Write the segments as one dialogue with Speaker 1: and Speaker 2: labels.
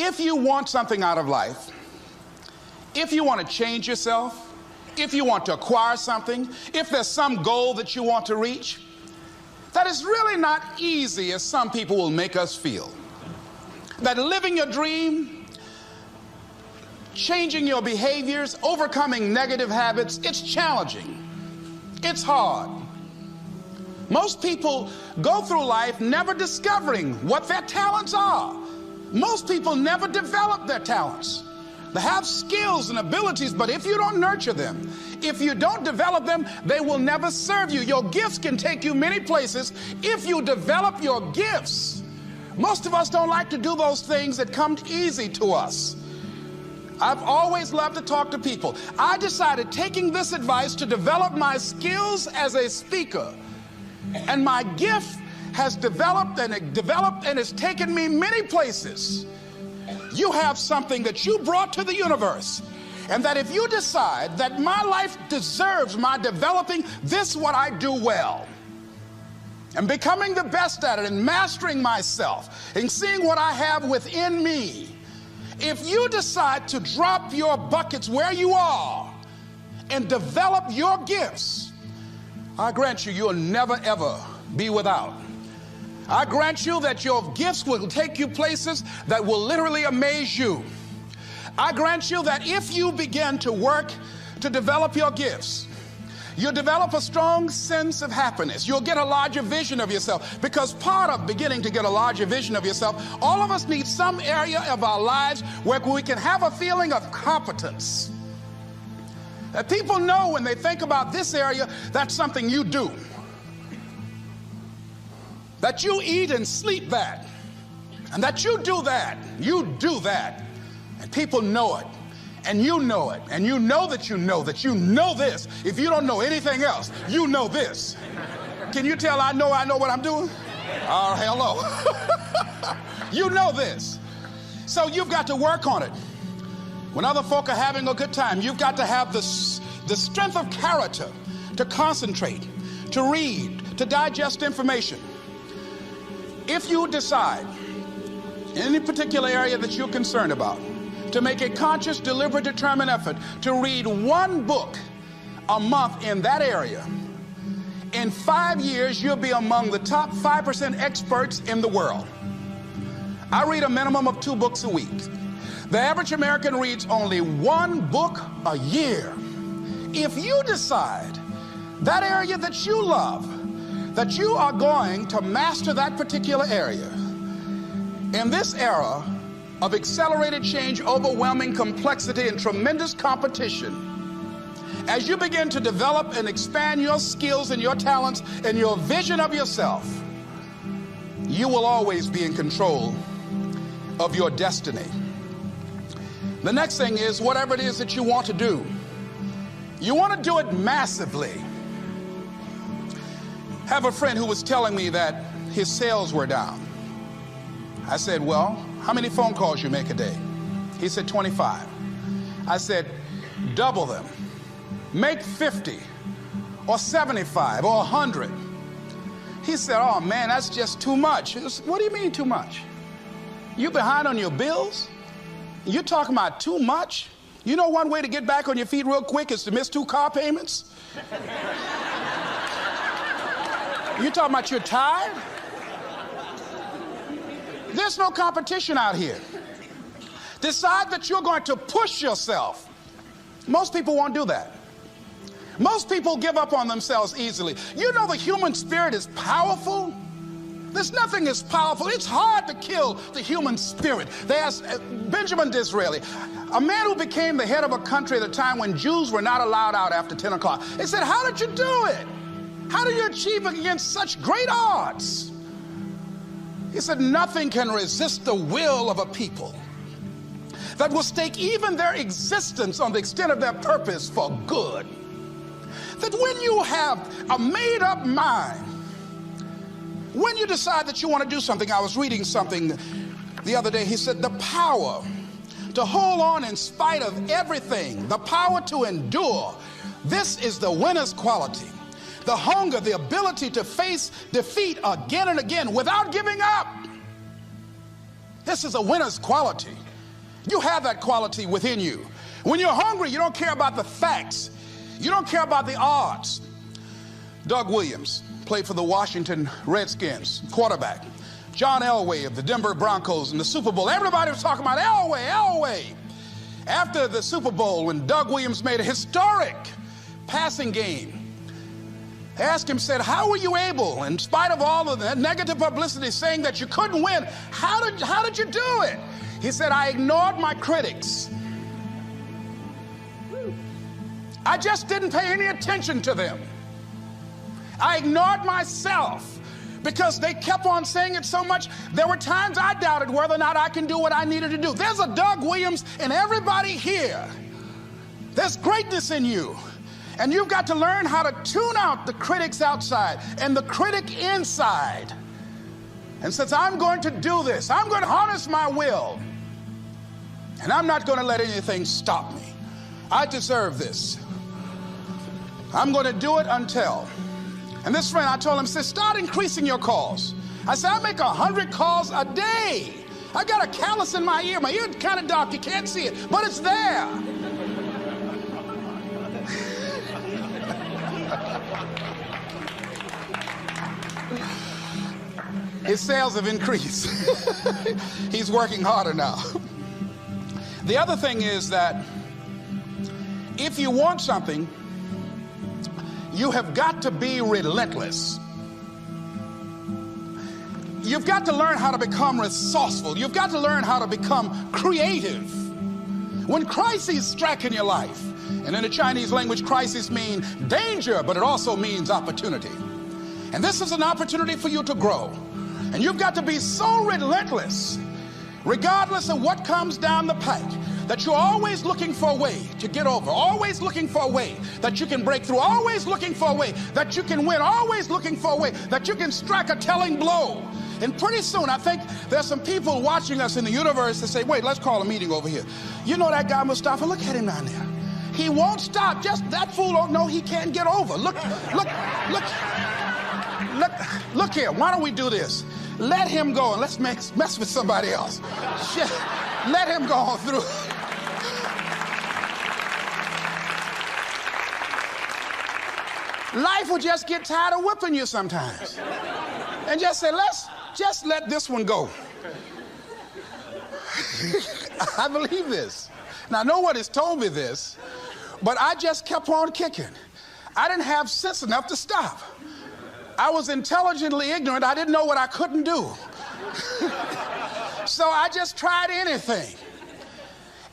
Speaker 1: If you want something out of life, if you want to change yourself, if you want to acquire something, if there's some goal that you want to reach, that is really not easy as some people will make us feel. That living your dream, changing your behaviors, overcoming negative habits, it's challenging. It's hard. Most people go through life never discovering what their talents are. Most people never develop their talents. They have skills and abilities, but if you don't nurture them, if you don't develop them, they will never serve you. Your gifts can take you many places if you develop your gifts. Most of us don't like to do those things that come easy to us. I've always loved to talk to people. I decided, taking this advice, to develop my skills as a speaker. And my gift has developed and it's taken me many places. You have something that you brought to the universe, and that if you decide that my life deserves my developing this, what I do well, and becoming the best at it, and mastering myself, and seeing what I have within me, if you decide to drop your buckets where you are and develop your gifts, I grant you, you'll never ever be without. I grant you that your gifts will take you places that will literally amaze you. I grant you that if you begin to work to develop your gifts, you'll develop a strong sense of happiness. You'll get a larger vision of yourself, because part of beginning to get a larger vision of yourself, all of us need some area of our lives where we can have a feeling of competence. That people know when they think about this area, that's something you do. That you eat and sleep that, and that you do that, and people know it, and you know it, and you know that you know this. If you don't know anything else, you know this. Can you tell I know what I'm doing? Oh, hello. You know this. So you've got to work on it. When other folk are having a good time, you've got to have the strength of character to concentrate, to read, to digest information. If you decide in any particular area that you're concerned about to make a conscious, deliberate, determined effort to read one book a month in that area, in 5 years, you'll be among the top 5% experts in the world. I read a minimum of 2 books a week. The average American reads only 1 book a year. If you decide that area that you love, that you are going to master that particular area, in this era of accelerated change, overwhelming complexity, and tremendous competition, as you begin to develop and expand your skills and your talents and your vision of yourself, you will always be in control of your destiny. The next thing is, whatever it is that you want to do, you want to do it massively. I have a friend who was telling me that his sales were down. I said, well, how many phone calls you make a day? He said, 25. I said, double them. Make 50 or 75 or 100. He said, oh man, that's just too much. What do you mean too much? You behind on your bills? You're talking about too much? You know one way to get back on your feet real quick is to miss 2 car payments? You talking about you're tired? There's no competition out here. Decide that you're going to push yourself. Most people won't do that. Most people give up on themselves easily. You know the human spirit is powerful. There's nothing as powerful. It's hard to kill the human spirit. They asked Benjamin Disraeli, a man who became the head of a country at a time when Jews were not allowed out after 10 o'clock. They said, how did you do it? How do you achieve it against such great odds? He said, nothing can resist the will of a people that will stake even their existence on the extent of their purpose for good. That when you have a made-up mind, when you decide that you want to do something, I was reading something the other day, he said, the power to hold on in spite of everything, the power to endure, this is the winner's quality. The hunger, the ability to face defeat again and again without giving up. This is a winner's quality. You have that quality within you. When you're hungry, you don't care about the facts. You don't care about the odds. Doug Williams played for the Washington Redskins, quarterback. John Elway of the Denver Broncos in the Super Bowl. Everybody was talking about Elway. After the Super Bowl, when Doug Williams made a historic passing game, they asked him, said, how were you able, in spite of all of the negative publicity saying that you couldn't win, how did you do it? He said, I ignored my critics. I just didn't pay any attention to them. I ignored myself because they kept on saying it so much. There were times I doubted whether or not I can do what I needed to do. There's a Doug Williams in everybody here. There's greatness in you. And you've got to learn how to tune out the critics outside and the critic inside. And since I'm going to do this, I'm going to harness my will. And I'm not going to let anything stop me. I deserve this. I'm going to do it until. And this friend, I told him, said, start increasing your calls. I said, I make 100 calls a day. I got a callus in my ear. My ear's kind of dark. You can't see it, but it's there. His sales have increased. He's working harder now. The other thing is that if you want something, you have got to be relentless. You've got to learn how to become resourceful. You've got to learn how to become creative. When crises strike in your life, and in the Chinese language, crises mean danger, but it also means opportunity. And this is an opportunity for you to grow. And you've got to be so relentless, regardless of what comes down the pike, that you're always looking for a way to get over, always looking for a way that you can break through, always looking for a way that you can win, always looking for a way that you can strike a telling blow. And pretty soon, I think there's some people watching us in the universe that say, wait, let's call a meeting over here. You know that guy Mustafa? Look at him down there. He won't stop. Just that fool don't know he can't get over. Look here. Why don't we do this? Let him go and let's mess with somebody else. Shit. Let him go on through. Life will just get tired of whipping you sometimes. And just say, let's just let this one go. I believe this. Now, no one has told me this, but I just kept on kicking. I didn't have sense enough to stop. I was intelligently ignorant. I didn't know what I couldn't do. So I just tried anything.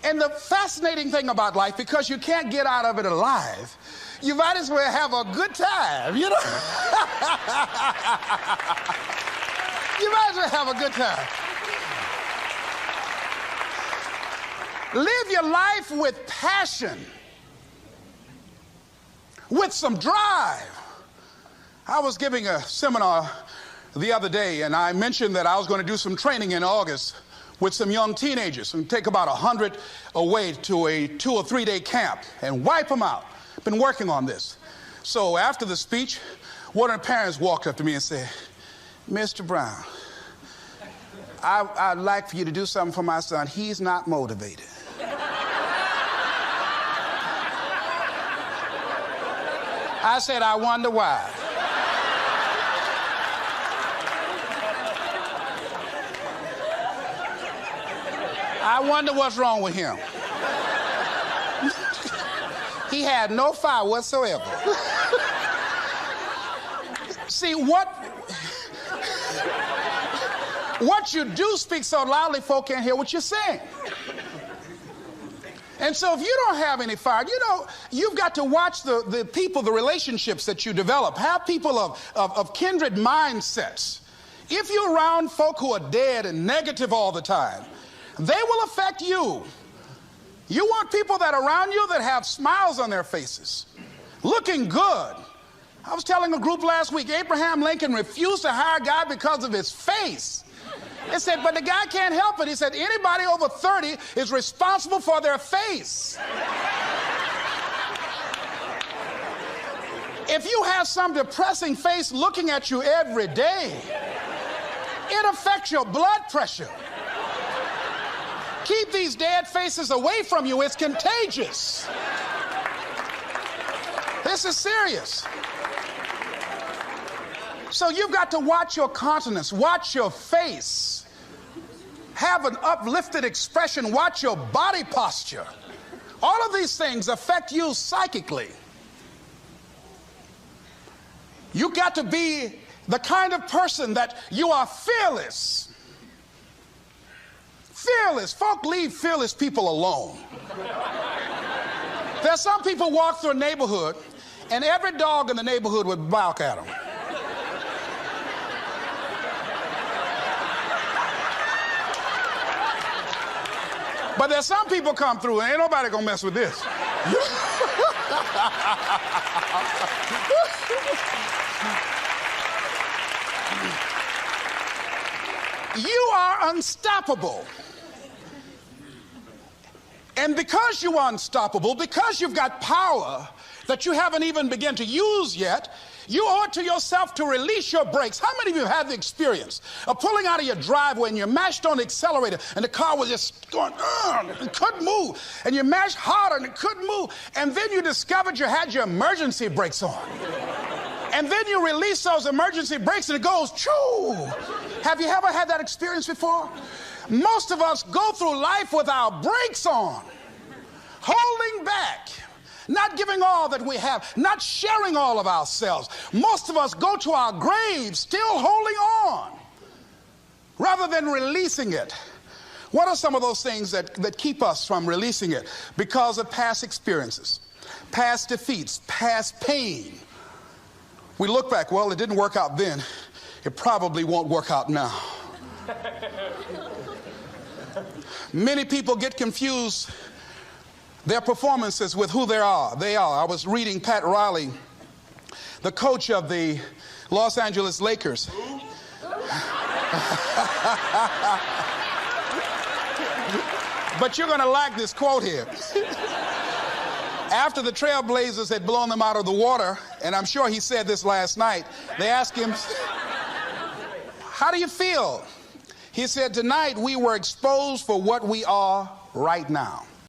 Speaker 1: And the fascinating thing about life, because you can't get out of it alive, you might as well have a good time, you know? You might as well have a good time. Live your life with passion, with some drive. I was giving a seminar the other day, and I mentioned that I was going to do some training in August with some young teenagers and take about 100 away to a 2 or 3 day camp and wipe them out. Been working on this. So after the speech, one of the parents walked up to me and said, Mr. Brown, I'd like for you to do something for my son. He's not motivated. I said, I wonder why. I wonder what's wrong with him. He had no fire whatsoever. See, what you do speak so loudly, folk can't hear what you're saying. And so if you don't have any fire, you know, you've got to watch the people, the relationships that you develop. Have people of kindred mindsets. If you're around folk who are dead and negative all the time, they will affect you. You want people that are around you that have smiles on their faces, looking good. I was telling a group last week, Abraham Lincoln refused to hire a guy because of his face. They said, but the guy can't help it. He said, anybody over 30 is responsible for their face. If you have some depressing face looking at you every day, it affects your blood pressure. Keep these dead faces away from you. It's contagious. This is serious. So you've got to watch your countenance, watch your face, have an uplifted expression, watch your body posture. All of these things affect you psychically. You got to be the kind of person that you are fearless. Fearless. Folk leave fearless people alone. There's some people walk through a neighborhood and every dog in the neighborhood would bark at them. But there's some people come through and ain't nobody gonna mess with this. You are unstoppable. And because you are unstoppable, because you've got power that you haven't even begun to use yet, you owe it to yourself to release your brakes. How many of you have had the experience of pulling out of your driveway and you mashed on the accelerator and the car was just going, it couldn't move, and you mashed harder and it couldn't move, and then you discovered you had your emergency brakes on. And then you release those emergency brakes and it goes, choo! Have you ever had that experience before? Most of us go through life with our brakes on, holding back, not giving all that we have, not sharing all of ourselves. Most of us go to our graves still holding on rather than releasing it. What are some of those things that keep us from releasing it? Because of past experiences, past defeats, past pain. We look back, well, it didn't work out then. It probably won't work out now. Many people get confused their performances with who they are. I was reading Pat Riley, the coach of the Los Angeles Lakers. But you're going to like this quote here. After the Trailblazers had blown them out of the water, and I'm sure he said this last night, they asked him, how do you feel? He said, tonight we were exposed for what we are right now.